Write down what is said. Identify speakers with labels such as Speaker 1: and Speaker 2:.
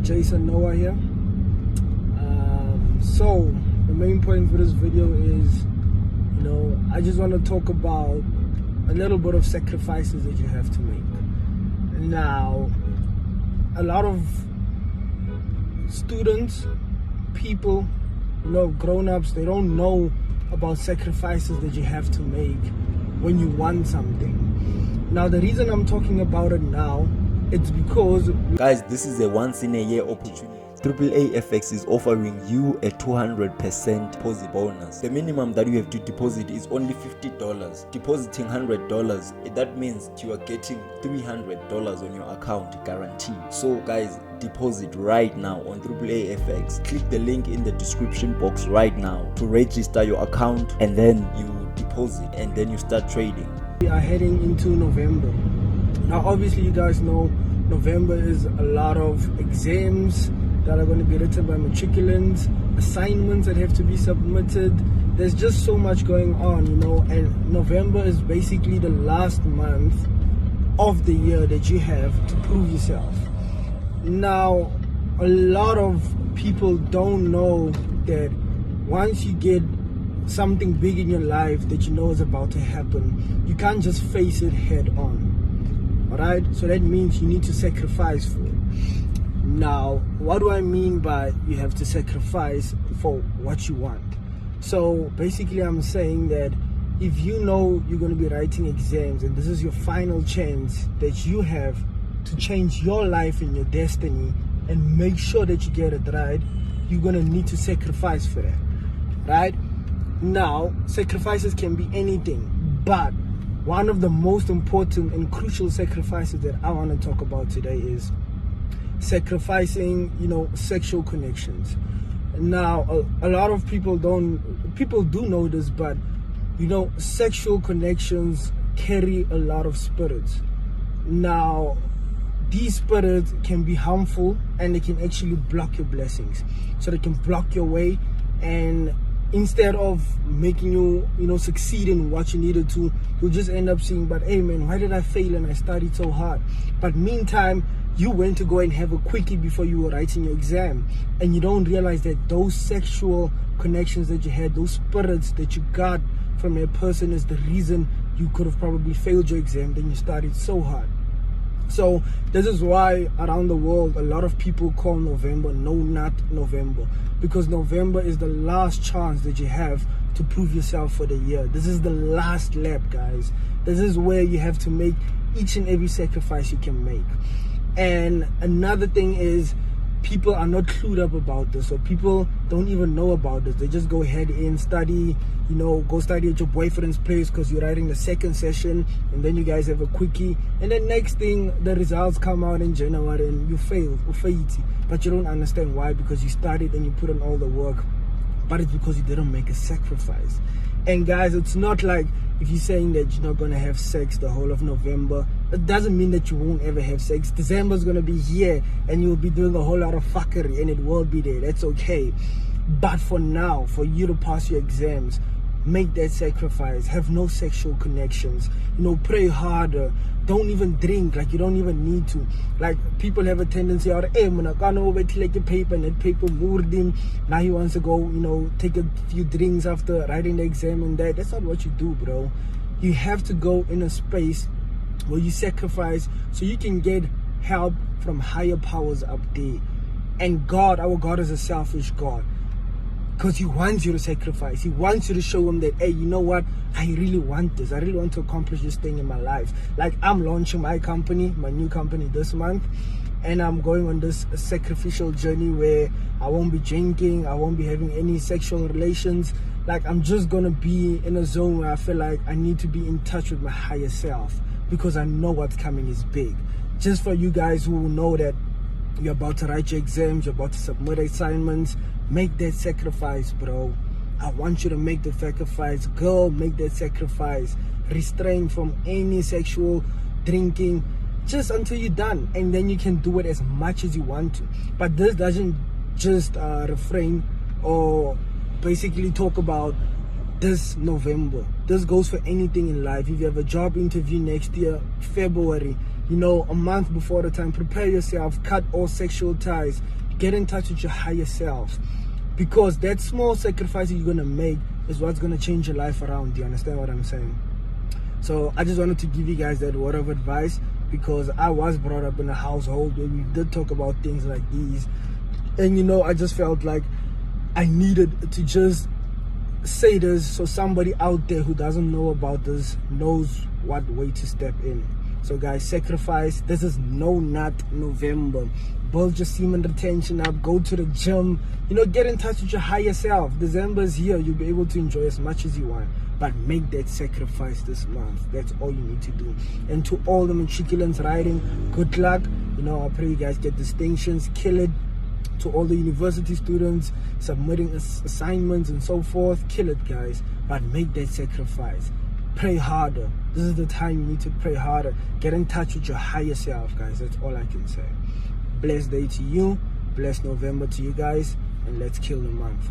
Speaker 1: Jason Noah here. So the main point for this video is, I just want to talk about a little bit of sacrifices that you have to make. Now, a lot of students, people, grown-ups, they don't know about sacrifices that you have to make when you want something. Now, the reason I'm talking about it now, it's because
Speaker 2: guys, this is a once-in-a-year opportunity. AAA FX is offering you a 200% deposit bonus. The minimum that you have to deposit is only $50. Depositing $100, that means you are getting $300 on your account guaranteed. So guys, deposit right now on AAA FX. Click the link in the description box right now to register your account, and then you deposit and then you start trading.
Speaker 1: We are heading into November. Now obviously you guys know November is a lot of exams that are going to be written by matriculants, assignments that have to be submitted. There's just so much going on, and November is basically the last month of the year that you have to prove yourself. Now, a lot of people don't know that once you get something big in your life that you know is about to happen, you can't just face it head on. Alright? So that means you need to sacrifice for it. Now, what do I mean by you have to sacrifice for what you want? So basically I'm saying that if you know you're going to be writing exams and this is your final chance that you have to change your life and your destiny and make sure that you get it right, you're going to need to sacrifice for that, right? Now, sacrifices can be anything, but one of the most important and crucial sacrifices that I want to talk about today is sacrificing, sexual connections. Now, a lot of people do know this, but sexual connections carry a lot of spirits. Now, these spirits can be harmful and they can actually block your blessings. So they can block your way, and instead of making you, succeed in what you needed to, you'll just end up saying, but hey man, why did I fail and I studied so hard? But meantime, you went to go and have a quickie before you were writing your exam, and you don't realize that those sexual connections that you had, those spirits that you got from a person, is the reason you could have probably failed your exam, then you studied so hard. So this is why around the world a lot of people call November No Nut November, because November is the last chance that you have to prove yourself for the year. This is the last lap, guys. This is where you have to make each and every sacrifice you can make. And another thing is, people are not clued up about this, or people don't even know about this. They just go ahead and study, go study at your boyfriend's place because you're writing the second session, and then you guys have a quickie, and then next thing, the results come out in January and you failed, but you don't understand why, because you studied and you put in all the work, but it's because you didn't make a sacrifice. And guys, it's not like if you're saying that you're not going to have sex the whole of November, it doesn't mean that you won't ever have sex. December's going to be here and you'll be doing a whole lot of fuckery, and it will be there. That's okay. But for now, for you to pass your exams, make that sacrifice. Have no sexual connections. Pray harder. Don't even drink. Like, you don't even need to. Like, people have a tendency, hey man, I can't over to like a paper, and that paper moved him. Now he wants to go, take a few drinks after writing the exam and that. That's not what you do, bro. You have to go in a space where you sacrifice so you can get help from higher powers up there. And God, our God, is a selfish God, because he wants you to sacrifice. He wants you to show him that, hey, you know what? I really want this. I really want to accomplish this thing in my life. Like, I'm launching my new company this month, and I'm going on this sacrificial journey where I won't be drinking, I won't be having any sexual relations. Like, I'm just going to be in a zone where I feel like I need to be in touch with my higher self, because I know what's coming is big. Just for you guys who know that you're about to write your exams, you're about to submit assignments, make that sacrifice, bro. I want you to make the sacrifice. Girl, make that sacrifice. Restrain from any sexual drinking just until you're done, and then you can do it as much as you want to. But this doesn't just refrain or basically talk about this November. This goes for anything in life. If you have a job interview next year, February, you know, a month before the time. Prepare yourself, cut all sexual ties, get in touch with your higher self, because that small sacrifice you're gonna make is what's gonna change your life around. Do you understand what I'm saying? So I just wanted to give you guys that word of advice, because I was brought up in a household where we did talk about things like these, and you know, I just felt like I needed to just say this so somebody out there who doesn't know about this knows what way to step in. So guys, sacrifice. This is no nut November. Build your semen retention up, go to the gym, you know, get in touch with your higher self. December is here. You'll be able to enjoy as much as you want, but make that sacrifice this month. That's all you need to do. And to all the matriculants riding, good luck. You know, I pray you guys get distinctions, kill it. To all the university students submitting assignments and so forth, kill it, guys, but make that sacrifice. Pray harder. This is the time you need to pray harder. Get in touch with your higher self, guys. That's all I can say. Blessed day to you, blessed November to you guys, and let's kill the month.